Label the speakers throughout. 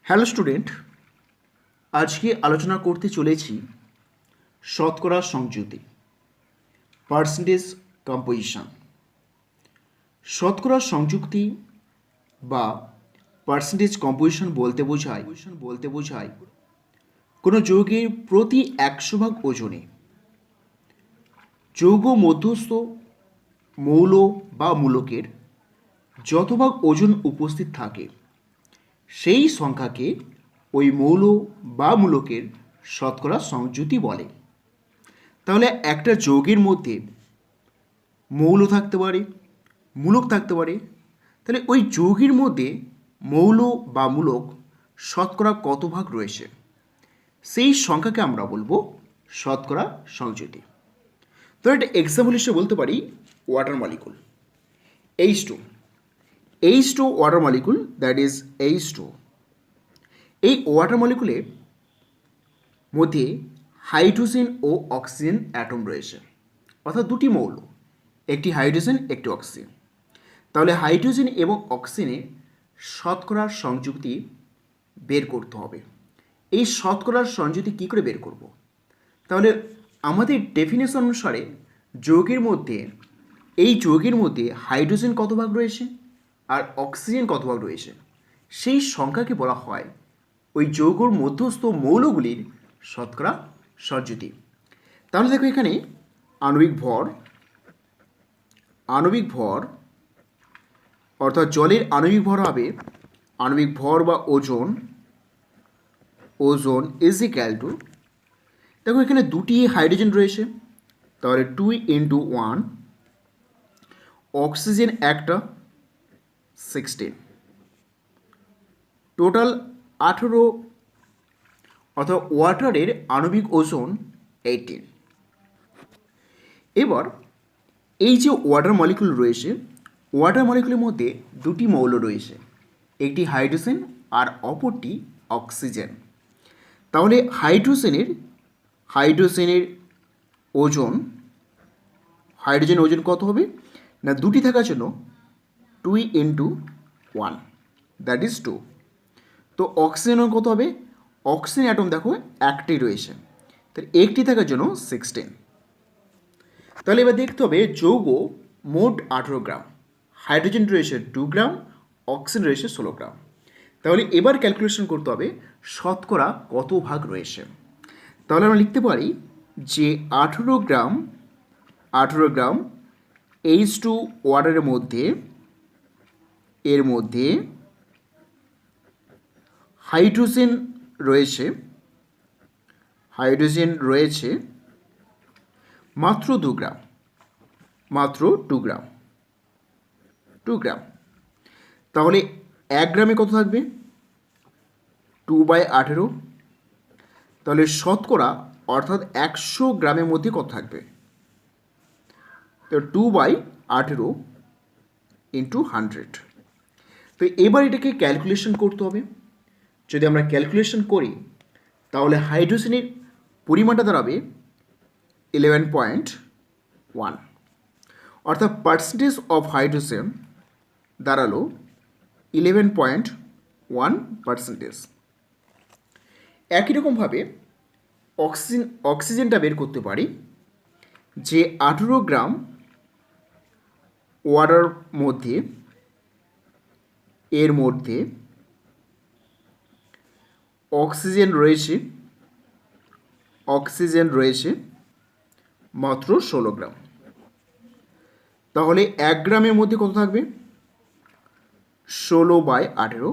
Speaker 1: Hello student, আজকে আলোচনা করতে চলেছি শতকরা সংযুতি পার্সেন্টেজ কম্পোজিশন। শতকরা সংযুক্তি বা পার্সেন্টেজ কম্পোজিশন বলতে বোঝায় কোনো যৌগের প্রতি 100 ভাগ ওজনে যৌগ মধ্যস্থ মৌল বা মূলকের যত ভাগ ওজন উপস্থিত থাকে সেই সংখ্যাকে ওই মৌল বা মূলকের শতকরা সংযুতি বলে। তাহলে একটা যৌগের মধ্যে মৌল থাকতে পারে, মূলক থাকতে পারে, তাহলে ওই যৌগের মধ্যে মৌল বা মূলক শতকরা কত ভাগ রয়েছে সেই সংখ্যাকে আমরা বলবো শতকরা সংযুতি। তো একটা এক্সাম্পল হিসেবে বলতে পারি water molecule H2 water molecule, that is H2। এই ওয়াটার মলিকুলের মধ্যে হাইড্রোজেন ও অক্সিজেন অ্যাটম রয়েছে, অর্থাৎ দুটি মৌল, একটি হাইড্রোজেন একটি অক্সিজেন। তাহলে হাইড্রোজেন এবং অক্সিজেনের শতকরার সংযুক্তি বের করতে হবে। এই শতকরার সংযুক্তি কী করে বের করব? তাহলে আমাদের ডেফিনেশন অনুসারে এই যৌগের মধ্যে হাইড্রোজেন কত ভাগ রয়েছে আর অক্সিজেন কত ভাগ রয়েছে সেই সংখ্যাকে বলা হয় ওই যৌগর মধ্যস্থ মৌলগুলির শতকরা সংযুতি। তাহলে দেখো এখানে আণবিক ভর অর্থাৎ জলের আণবিক ভর হবে, আণবিক ভর বা ওজন ইজ ইকুয়াল টু, দেখো এখানে দুটি হাইড্রোজেন রয়েছে, তাহলে 2 × 1, অক্সিজেন একটা 16, টোটাল 18, অর্থাৎ ওয়াটারের আণবিক ওজন 18। এবার এই যে ওয়াটার মলিকুল রয়েছে, ওয়াটার মলিকুলের মধ্যে দুটি মৌল রয়েছে, একটি হাইড্রোজেন আর অপরটি অক্সিজেন। তাহলে হাইড্রোজেনের ওজন কত হবে না, দুটি থাকার জন্য 2 × 1, দ্যাট ইজ 2। তো অক্সিজেন কত হবে? অক্সিজেন অ্যাটম দেখো একটি রয়েছে, তাহলে একটি থাকার জন্য 16। তাহলে এবার দেখতে হবে যৌগ মোট 18 গ্রাম, হাইড্রোজেন রয়েছে 2 গ্রাম, অক্সিজেন রয়েছে 16 গ্রাম। তাহলে এবার ক্যালকুলেশন করতে হবে শতকরা কত ভাগ রয়েছে। তাহলে আমরা লিখতে পারি যে 18 গ্রাম H2 ওয়াটারের মধ্যে হাইড্রোজেন রয়েছে মাত্র 2 গ্রাম। তাহলে 1 গ্রামে কত থাকবে? 2/18। তাহলে শতকরা অর্থাৎ 100 গ্রামের মধ্যে কত থাকবে? তো 2/18 × 100। তো এবার এটাকে ক্যালকুলেশন করতে হবে। যদি আমরা ক্যালকুলেশন করি তাহলে হাইড্রোজেনের পরিমাণটা দাঁড়াবে 11.1, অর্থাৎ পার্সেন্টেজ অফ হাইড্রোজেন দাঁড়ালো 11.1%। একই রকমভাবে অক্সিজেনটা বের করতে পারি যে 18 গ্রাম ওয়াটার মধ্যে অক্সিজেন রয়েছে মাত্র 16 গ্রাম। তাহলে 1 গ্রামের মধ্যে কত থাকবে? 16/18।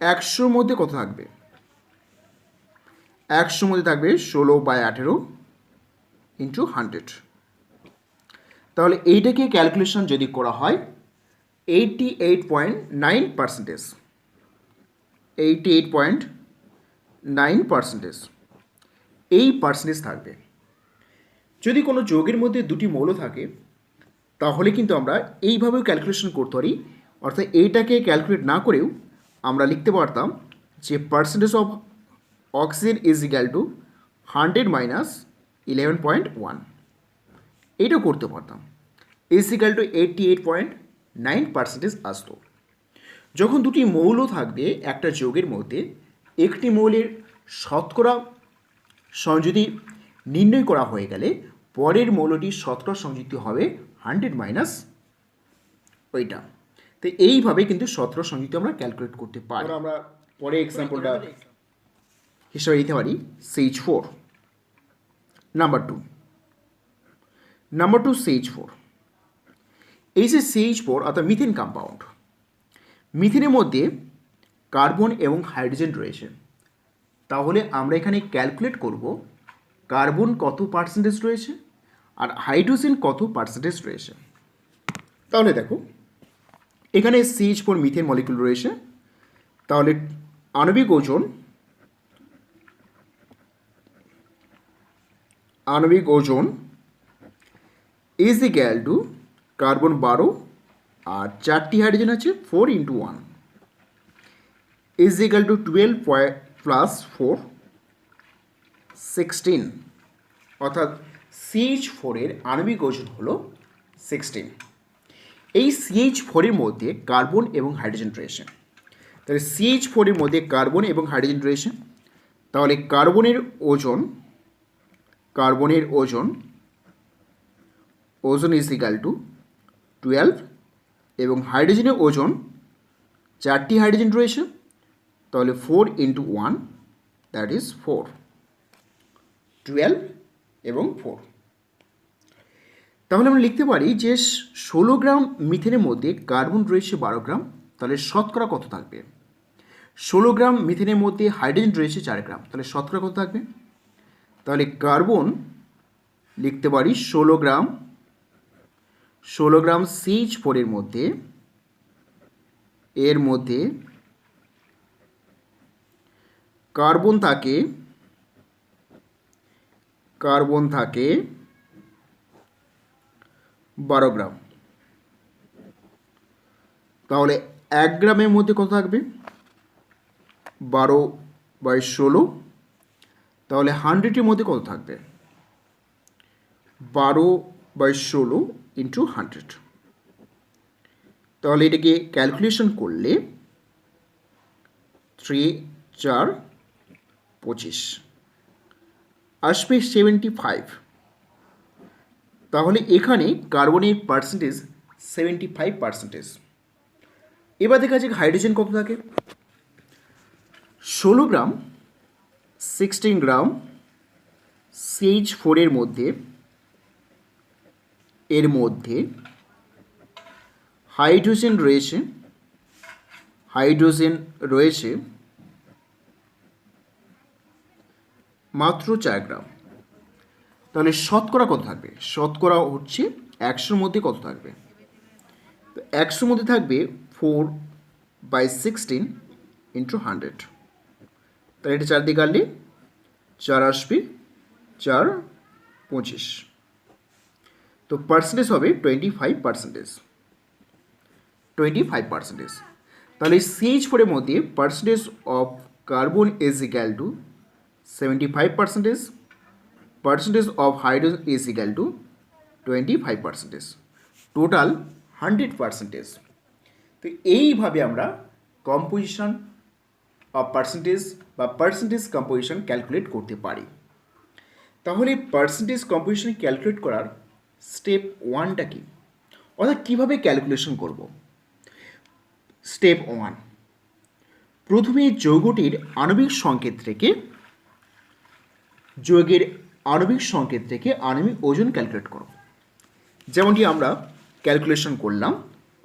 Speaker 1: 100 মধ্যে কত থাকবে? 100 মধ্যে থাকবে 16/18 × 100। তাহলে এইটাকে ক্যালকুলেশন যদি করা হয় 88.9% এই পার্সেন্টেজ থাকবে। যদি কোনো যৌগের মধ্যে দুটি মৌল থাকে তাহলে কিন্তু আমরা এইভাবেও ক্যালকুলেশন করতে পারি, অর্থাৎ এইটাকে ক্যালকুলেট না করেও আমরা লিখতে পারতাম যে percentage of oxygen is equal to 100 - 11.1, এইটাও করতে পারতাম, ইজ ইকুয়াল টু 88.9% আসতো। যখন দুটি মৌল থাকবে একটা যৌগের মধ্যে, একটি মৌলের শতকরা সংযুতি নির্ণয় করা হয়ে গেলে পরের মৌলটির শতকরা সংযুক্তি হবে 100 মাইনাস ওইটা। তো এইভাবে কিন্তু শতকরা সংযুক্তি আমরা ক্যালকুলেট করতে পারি। আমরা পরে এক্সাম্পলটা হিসাবে দিতে পারি CH4। Number two CH4। এই যে CH4 অর্থাৎ মিথেন কম্পাউন্ড, মিথেনের মধ্যে কার্বন এবং হাইড্রোজেন রয়েছে। তাহলে আমরা এখানে ক্যালকুলেট করব কার্বন কত পার্সেন্টেজ রয়েছে আর হাইড্রোজেন কত পার্সেন্টেজ রয়েছে। তাহলে দেখো এখানে CH4 মিথেন মলিকুল রয়েছে, তাহলে আণবিক ওজন ইজ ইকুয়াল টু কার্বন 12 আর 4টি হাইড্রোজেন আছে 4 × 1 ইজ ইকুয়াল টু 12 প্লাস 4 16, অর্থাৎ CH4 এর আণবিক ওজন হলো 16। এই CH4 এর মধ্যে কার্বন এবং হাইড্রোজেন রয়েছে, তাহলে CH4 এর মধ্যে কার্বন এবং হাইড্রোজেন রয়েছে, তাহলে কার্বনের ওজন ইজ ইকুয়াল টু 12 এবং হাইড্রোজেনের ওজন 4টি হাইড্রোজেন রয়েছে, তাহলে 4 × 1 দ্যাট ইজ 4, 12 এবং 4। তাহলে আমরা লিখতে পারি যে 16 গ্রাম মিথেনের মধ্যে কার্বন রয়েছে 12 গ্রাম, তাহলে শতকরা কত থাকবে? 16 গ্রাম মিথেনের মধ্যে হাইড্রোজেন রয়েছে 4 গ্রাম, তাহলে শতকরা কত থাকবে? তাহলে কার্বন লিখতে পারি 16 গ্রাম CH4 এর মধ্যে কার্বন থাকে 12 গ্রাম, তাহলে 1 গ্রামের মধ্যে কত থাকবে? 12/16, তাহলে 100-এর মধ্যে কত থাকবে? 12/16 × 100। তাহলে এটাকে ক্যালকুলেশন করলে 3 4 25 আসবে 75। তাহলে এখানে কার্বনের পার্সেন্টেজ 75%। এবার দেখা যাক হাইড্রোজেন কত থাকে। 16 গ্রাম 16 গ্রাম CH4 এর মধ্যে হাইড্রোজেন রয়েছে মাত্র 4 গ্রাম, তাহলে শতকরা কত থাকবে? শতকরা হচ্ছে 100-র মধ্যে কত থাকবে? তো 100-র মধ্যে থাকবে 4/16 × 100, তাহলে এটা 4 দিয়ে কাটলে 4 আসবে, 4 25, তো পার্সেন্টেজ হবে 25%। তাহলে CH4 এর মধ্যে percentage of carbon is equal to 75%, percentage of hydrogen is equal to 25%, total 100%। তো এইভাবে আমরা কম্পোজিশন অফ পার্সেন্টেজ বা পার্সেন্টেজ কম্পোজিশন ক্যালকুলেট করতে পারি। তাহলে পার্সেন্টেজ কম্পোজিশন ক্যালকুলেট করার স্টেপ 1টা কি, অর্থাৎ কীভাবে ক্যালকুলেশন করব? স্টেপ 1, প্রথমে যৌগের আণবিক সংকেত থেকে আণবিক ওজন ক্যালকুলেট করো, যেমনটি আমরা ক্যালকুলেশন করলাম,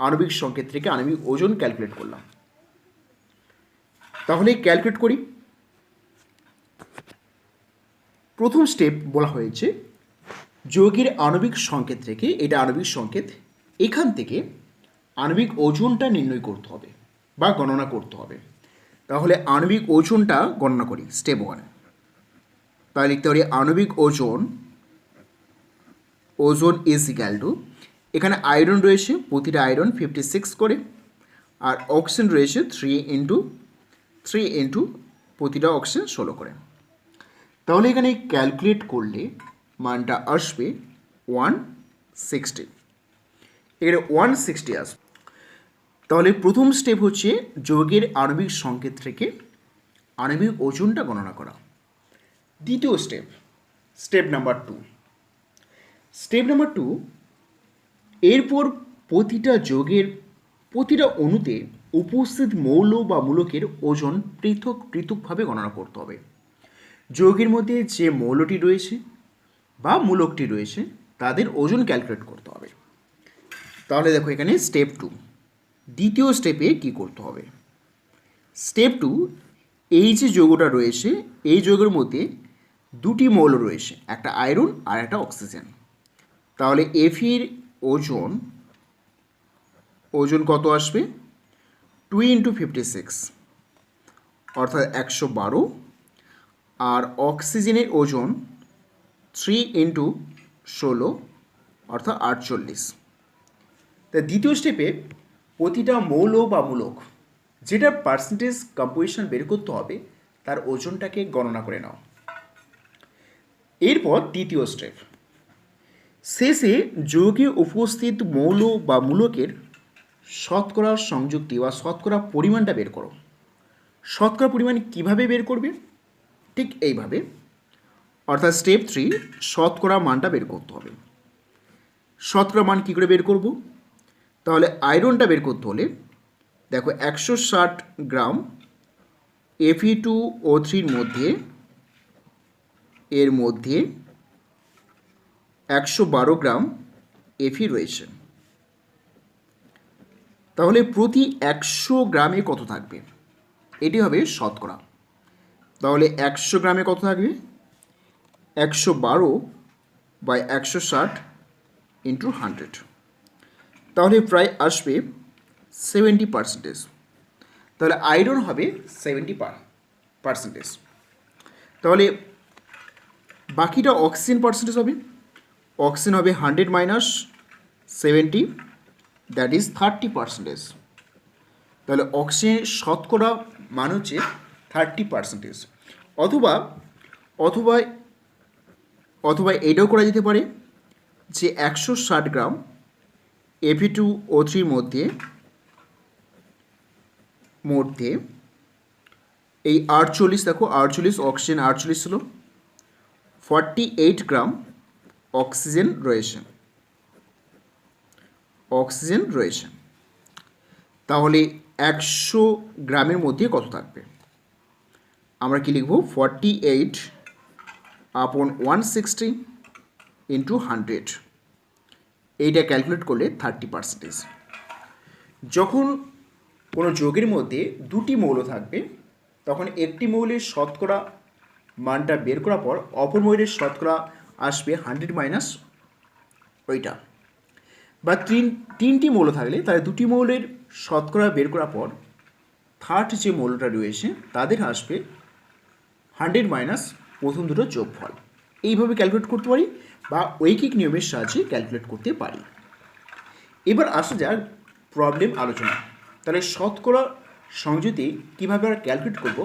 Speaker 1: আণবিক সংকেত থেকে আণবিক ওজন ক্যালকুলেট করলাম। তাহলে ক্যালকুলেট করি। প্রথম স্টেপ বলা হয়েছে যৌগের আণবিক সংকেত থেকে, এটা আণবিক সংকেত, এখান থেকে আণবিক ওজনটা নির্ণয় করতে হবে বা গণনা করতে হবে। তাহলে আণবিক ওজনটা গণনা করি স্টেপ 1। তাহলে লিখতে পারি আণবিক ওজন ইজ ইকুয়াল টু, এখানে আয়রন রয়েছে, প্রতিটা আয়রন 56 করে, আর অক্সিজেন রয়েছে 3 × প্রতিটা অক্সিজেন 16 করে। তাহলে এখানে ক্যালকুলেট করলে মানটা আসবে 160, এখানে 160 আসবে। তাহলে প্রথম স্টেপ হচ্ছে যৌগের আণবিক সংকেত থেকে আণবিক ওজনটা গণনা করা। দ্বিতীয় step, step number 2। Step number 2, এরপর প্রতিটা যৌগের প্রতিটা অণুতে উপস্থিত মৌল বা মূলকের ওজন পৃথক পৃথকভাবে গণনা করতে হবে। যৌগের মধ্যে যে মৌলটি রয়েছে বা মূলকটি রয়েছে তাদের ওজন ক্যালকুলেট করতে হবে। তাহলে দেখো এখানে স্টেপ 2, দ্বিতীয় স্টেপে কি করতে হবে। স্টেপ 2, এই যে যৌগটা রয়েছে এই যৌগের মধ্যে দুটি মৌল রয়েছে, একটা আয়রন আর একটা অক্সিজেন। তাহলে এফির ওজন কত আসবে? 2 × 56 অর্থাৎ 112, আর অক্সিজেনের ওজন 3 × 16 অর্থাৎ 48। তা দ্বিতীয় স্টেপে প্রতিটা মৌল বা মূলক যেটার পার্সেন্টেজ কম্পোজিশন বের করতে হবে তার ওজনটাকে গণনা করে নাও। এরপর তৃতীয় স্টেপ, শেষে যৌগে উপস্থিত মৌল বা মূলকের শতকরা সংযুক্তি বা শতকরা পরিমাণটা বের করো। শতকরা পরিমাণ কিভাবে বের করবে? ঠিক এইভাবে, অর্থাৎ স্টেপ 3, শতকরা মানটা বের করতে হবে। শতকরা মান কী করে বের করব? তাহলে আয়রনটা বের করতে হলে দেখো 160 গ্রাম Fe2O3 এর মধ্যে 112 গ্রাম Fe রয়েছে। তাহলে প্রতি 100 গ্রামে কত থাকবে? এটি হবে শতকরা। তাহলে 100 গ্রামে কত থাকবে? 112/160 × 100, তাহলে প্রায় আসবে 70%। তাহলে আয়রন হবে 70%। তাহলে বাকিটা অক্সিজেন পার্সেন্টেজ হবে। অক্সিজেন হবে 100 - 70, দ্যাট ইজ 30%। তাহলে অক্সিজেনের শতকরা মান হচ্ছে 30%। অথবা অথবা অথবা এটাও করা যেতে পারে যে 160 গ্রাম Fe2O3 মধ্যে এই 48, দেখো 48 অক্সিজেন 48 ছিল, 48 গ্রাম অক্সিজেন রয়েছে। তাহলে 100 গ্রামের মধ্যে কত থাকবে? আমরা কি লিখব? 48/160 × 100। এইটা ক্যালকুলেট করলে 30%। যখন কোনো যৌগের মধ্যে দুটি মৌল থাকবে তখন একটি মৌলের শতকরা মানটা বের করার পর অপর মৌলের শতকরা আসবে 100 - ওইটা। বা তিনটি মৌল থাকলে তাহলে দুটি মৌলের শতকরা বের করার পর থার্ড যে মৌলটা রয়েছে তাদের আসবে 100 - প্রথম দুটো যোগফল। এইভাবে ক্যালকুলেট করতে পারি বা ঐকিক নিয়মের সাহায্যে ক্যালকুলেট করতে পারি। এবার আসা যাক প্রবলেম আলোচনা। তাহলে শতকরা সংযুতি কীভাবে আমরা ক্যালকুলেট করব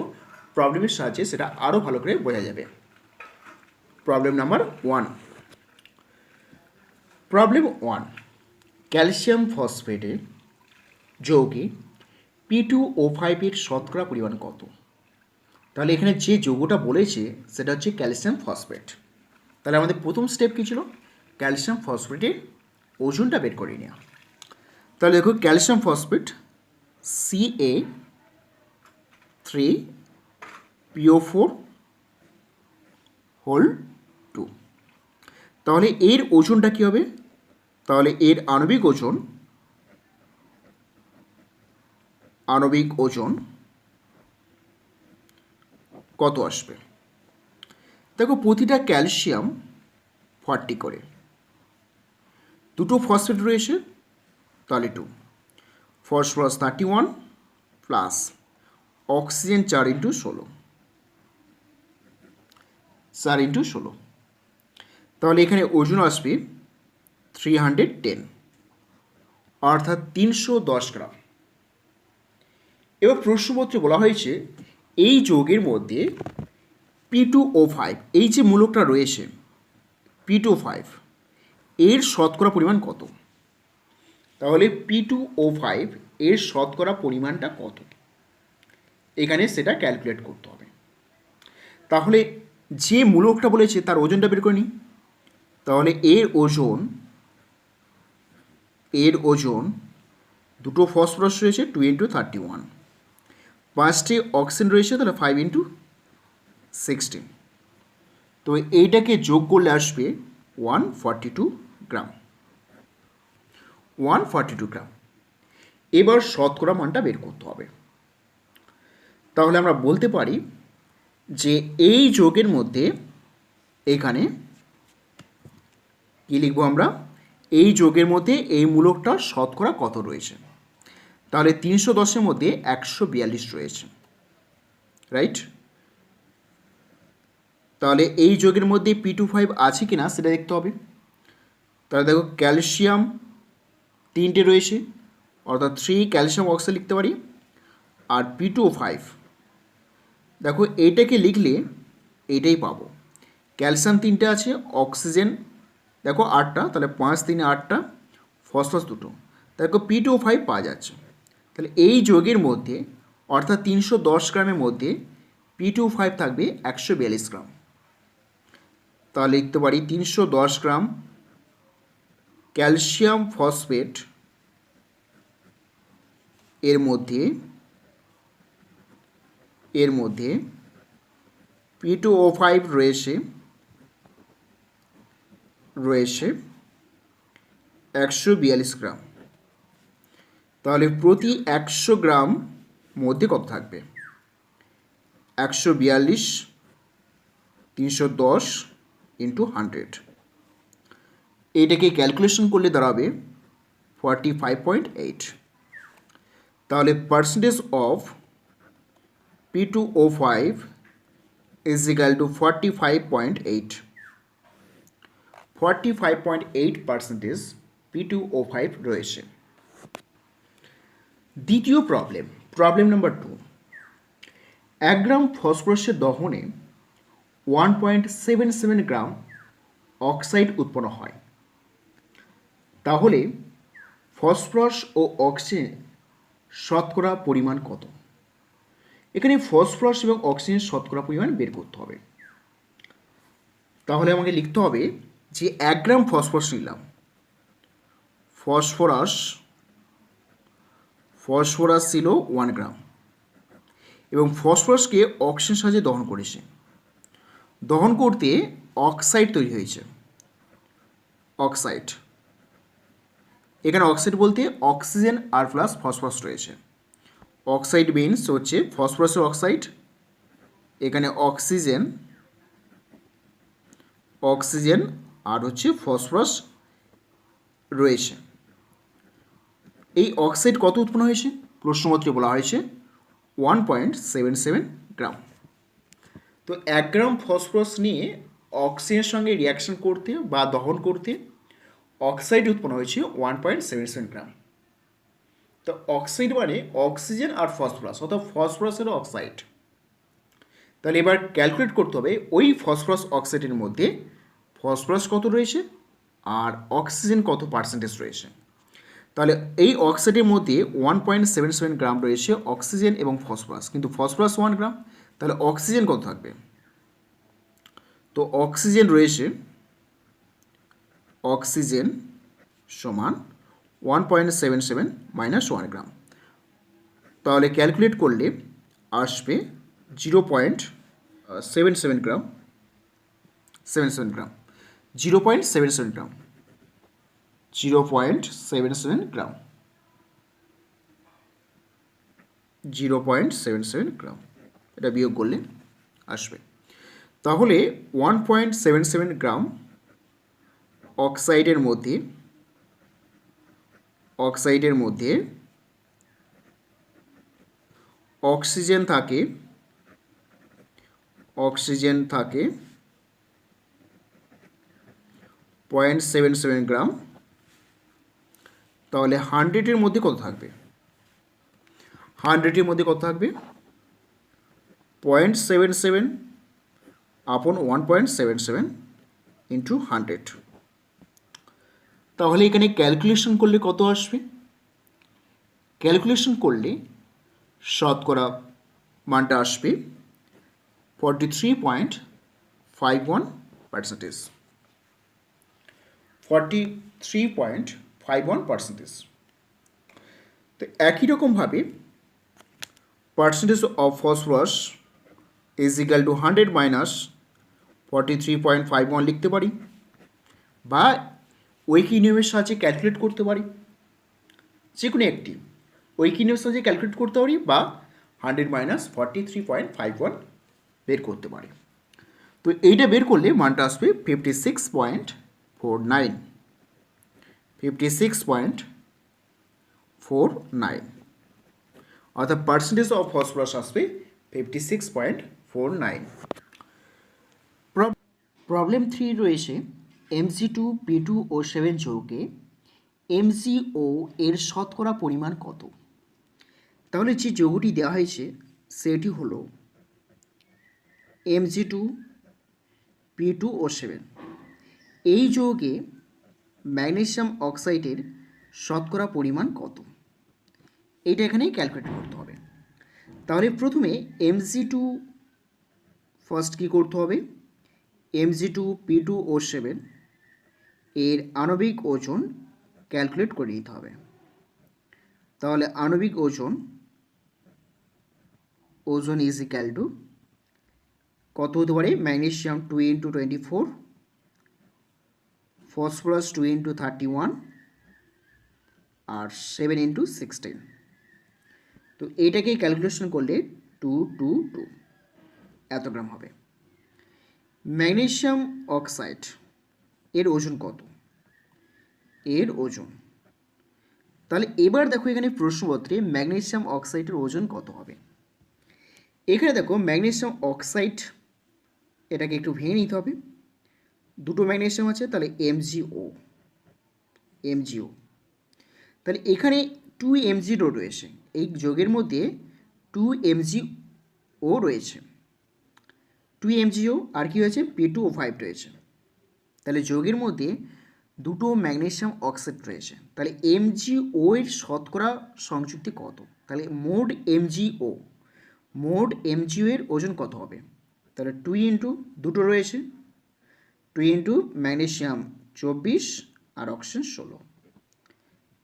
Speaker 1: প্রবলেমের সাহায্যে সেটা আরও ভালো করে বোঝা যাবে। Problem number 1। প্রবলেম 1, ক্যালসিয়াম ফসফেটের যৌগে P2O5 এর শতকরা পরিমাণ কত? তাহলে এখানে যে যৌগটা বলেছে সেটা হচ্ছে ক্যালসিয়াম ফসফেট। তাহলে আমাদের প্রথম স্টেপ কী ছিল? ক্যালসিয়াম ফসফেটের ওজনটা বের করে নেওয়া। তাহলে দেখো ক্যালসিয়াম ফসফেট Ca3PO4(2). তাহলে এর ওজনটা কী হবে? তাহলে এর আণবিক ওজন কত আসবে? দেখো প্রতিটা ক্যালসিয়াম 40 করে, দুটো ফসফেট রয়েছে তাহলে 2, ফসফরাস 31 প্লাস অক্সিজেন 4 × 16, তাহলে এখানে ওজন আসবে 310 অর্থাৎ 310 গ্রাম। এবার প্রশ্নপত্রে বলা হয়েছে এই যৌগের মধ্যে P2O5 এই যে মূলকটা রয়েছে P2O5 এর শতকরা পরিমাণ কত? তাহলে P2O5 এর শতকরা পরিমাণটা কত, এখানে সেটা ক্যালকুলেট করতে হবে। তাহলে যে মূলকটা বলেছে তার ওজনটা বের করে নিই। তাহলে এর ওজন দুটো ফসফরাস রয়েছে 2 × 31, 5টি অক্সিজেন রয়েছে, তাহলে 5 × 16। তো এইটাকে যোগ করলে আসবে 142 গ্রাম। 142 গ্রাম। এবার শতকরা মানটা বের করতে হবে। তাহলে আমরা বলতে পারি যে এই যোগের মধ্যে এখানে কী লিখবো আমরা, এই যোগের মধ্যে এই মূলকটা শতকরা কত রয়েছে। তাহলে 310-এর মধ্যে 142 রয়েছে, রাইট। তাহলে এই যোগের মধ্যে P2O5 আছে কি না সেটা দেখতে হবে। তাহলে দেখো ক্যালসিয়াম 3টে রয়েছে, অর্থাৎ 3 ক্যালসিয়াম অক্সাইড লিখতে পারি। আর P2O5 দেখো এইটাকে লিখলে এইটাই পাবো, ক্যালসিয়াম 3টে আছে, অক্সিজেন দেখো 8টা, তাহলে 5 × 3 = 8টা, ফসফরাস 2টো, দেখো P2O5 পাওয়া যাচ্ছে। তাহলে এই যোগের মধ্যে অর্থাৎ 310 গ্রামের মধ্যে P2O5 থাকবে 142 গ্রাম। তাহলে লিখতে পারি 310 গ্রাম ক্যালসিয়াম ফসফেট এর মধ্যে P2O5 রয়েছে 142 গ্রাম। তাহলে প্রতি 100 গ্রাম মধ্যে কত থাকবে, 142 310 × 100, এটাকে ক্যালকুলেশন করলে দাঁড়াবে 45.8। তাহলে percentage of P2O5 is equal to 45.8। 45.8% P2O5 রয়েছে। দ্বিতীয় প্রবলেম নাম্বার 2, 1 গ্রাম ফসফরাসের দহনে 1.77 গ্রাম অক্সাইড উৎপন্ন হয়। তাহলে ফসফরাস ও অক্সিজেন শতকরা পরিমাণ কত। এখানে ফসফরাস এবং অক্সিজেন শতকরা পরিমাণ বের করতে হবে। তাহলে আমাকে লিখতে হবে যে 1 গ্রাম ফসফরাস নিলাম, ফসফরাস ছিল 1 গ্রাম, এবং ফসফরাসকে অক্সিজেন সাহায্যে দহন করেছে। দহন করতে অক্সাইড তৈরি হয়েছে, অক্সাইড। এখানে অক্সাইড বলতে অক্সিজেন আর প্লাস ফসফরাস রয়েছে। অক্সাইড মিনস হচ্ছে ফসফরাসের অক্সাইড, এখানে অক্সিজেন আর হচ্ছে ফসফরাস রয়েছে। এই অক্সাইড কত উৎপন্ন হয়েছে, প্রশ্নপত্রে বলা হয়েছে 1.77 গ্রাম। তো 1 গ্রাম ফসফরাস নিয়ে অক্সিজেনের সঙ্গে রিয়াকশন করতে বা দহন করতে অক্সাইড উৎপন্ন হয়েছে 1.77 গ্রাম। তো অক্সাইড মানে অক্সিজেন আর ফসফরাস, অর্থাৎ ফসফরাসের অক্সাইড। তাহলে এবার ক্যালকুলেট করতে হবে ওই ফসফরাস অক্সাইডের মধ্যে ফসফরাস কত রয়েছে আর অক্সিজেন কত পার্সেন্টেজ রয়েছে। তাহলে এই অক্সাইডের মধ্যে 1.77 গ্রাম রয়েছে অক্সিজেন এবং ফসফরাস, কিন্তু ফসফরাস 1 গ্রাম, তাহলে অক্সিজেন কত থাকবে। তো অক্সিজেন রয়েছে, অক্সিজেন সমান 1.77 - 1 গ্রাম। তাহলে ক্যালকুলেট করলে আসবে 0.77 গ্রাম, 0.77 গ্রাম, 0.77 গ্রাম, 0.77 গ্রাম, এটা বিয়োগ করলে আসবে। তাহলে 1.77 গ্রাম অক্সাইডের মধ্যে অক্সিজেন থাকে 0.77 গ্রাম। তাহলে 100-এর মধ্যে কত থাকবে, 100-এর মধ্যে কত থাকবে 0.77 upon 1.77 into 100। তাহলে এখানে ক্যালকুলেশন করলে কত আসবে? ক্যালকুলেশন করলে শতকরা মানটা আসবে 43.51%। 43.51%। তো একই রকমভাবে percentage of phosphorus is equal to 100 minus 43.51 লিখতে পারি, বা ঐকিক নিয়মের সাহায্যে ক্যালকুলেট করতে পারি। যে কোনো একটি ঐকিক নিয়মের সাহায্যে ক্যালকুলেট করতে পারি, বা 100 মাইনাস 43.51 বের করতে পারি। তো এইটা বের করলে মানটা আসবে 56.49। 56.49, অর্থাৎ পার্সেন্টেজ অফ ফসফরাস আসবে 56.49। প্রবলেম 3 রয়েছে Mg2, P2 ও 7 যৌগে MgO এর শতকরা পরিমাণ কত? তাহলে যে যৌগটি দেওয়া হয়েছে সেটি হলো Mg2, P2 ও 7। এই যৌগে ম্যাগনেসিয়াম অক্সাইডের শতকরা পরিমাণ কত? এইটা এখানে ক্যালকুলেট করতে হবে। তাহলে প্রথমে Mg2 ফার্স্ট কী করতে হবে? Mg2, P2 ও 7 এর আণবিক ওজন ক্যালকুলেট করে নিতে হবে। তাহলে আণবিক ওজন ইজ ইক্যাল টু কত হতে পারে? ম্যাগনেসিয়াম 2 × 24, ফসফরাস 2 × 31, আর 7 × 16। তো এইটাকে ক্যালকুলেশন করলে 222 এত গ্রাম হবে। ম্যাগনেসিয়াম অক্সাইড এর ওজন কত? এর ওজন, তাহলে এবার দেখো এখানে প্রশ্নপত্রে ম্যাগনেসিয়াম অক্সাইডের ওজন কত হবে। এখানে দেখো ম্যাগনেসিয়াম অক্সাইড, এটাকে একটু ভেঙে নিতে হবে। দুটো ম্যাগনেসিয়াম আছে, তাহলে MgO। তাহলে এখানে 2 MgO রয়েছে, এই যৌগের মধ্যে 2 MgO রয়েছে। 2 MgO আর কি হয়েছে? P2O5 রয়েছে। তাহলে যৌগের মধ্যে দুটো ম্যাগনেসিয়াম অক্সাইড রয়েছে। তাহলে MgO এর শতকরা সংযুক্তি কত? তাহলে মোড MgO এর ওজন কত হবে? তাহলে 2 × দুটো রয়েছে, 2 × ম্যাগনেসিয়াম 24 আর অক্সিজেন 16।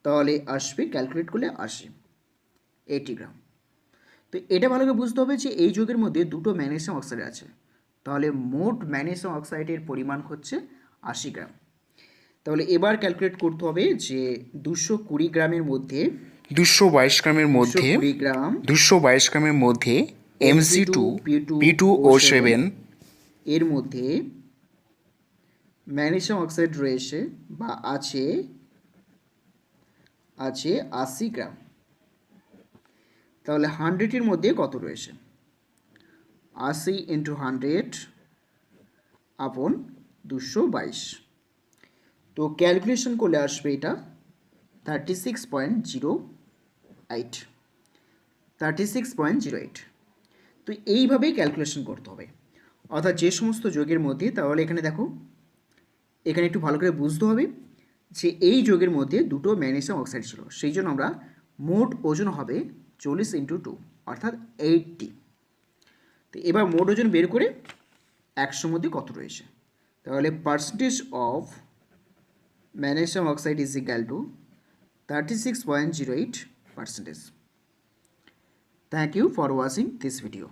Speaker 1: তাহলে আসবে ক্যালকুলেট করলে 80 গ্রাম। তো এটা ভালো করে বুঝতে হবে যে এই যৌগের মধ্যে দুটো ম্যাগনেসিয়াম অক্সাইড আছে, তাহলে মোট ম্যাগনেসিয়াম অক্সাইডের পরিমাণ হচ্ছে 80 গ্রাম। তাহলে এবার ক্যালকুলেট করতে হবে যে 220 গ্রামের মধ্যে
Speaker 2: 222 গ্রামের মধ্যে
Speaker 1: 222
Speaker 2: গ্রামের মধ্যে Mg2, P2 ও 7
Speaker 1: এর মধ্যে ম্যাগনেসিয়াম অক্সাইড রয়েছে বা আছে 80 গ্রাম। তাহলে 100-এর মধ্যে কত রয়েছে? 80 × 100 আপন 222। তো ক্যালকুলেশন করলে আসবে এটা 36.08। তো এইভাবেই ক্যালকুলেশন করতে হবে, অর্থাৎ যে সমস্ত যৌগের মধ্যে, তাহলে এখানে দেখো এখানে একটু ভালো করে বুঝতে হবে যে এই যৌগের মধ্যে দুটো ম্যাগনেসিয়াম অক্সাইড ছিল, সেই জন্য আমরা মোট ওজন হবে 40 × 2 অর্থাৎ 80। তো এবার মোট ওজন বের করে 100 মধ্যে কত রয়েছে, তাহলে percentage of magnesium oxide is equal to 36.08%. Thank you for watching this video.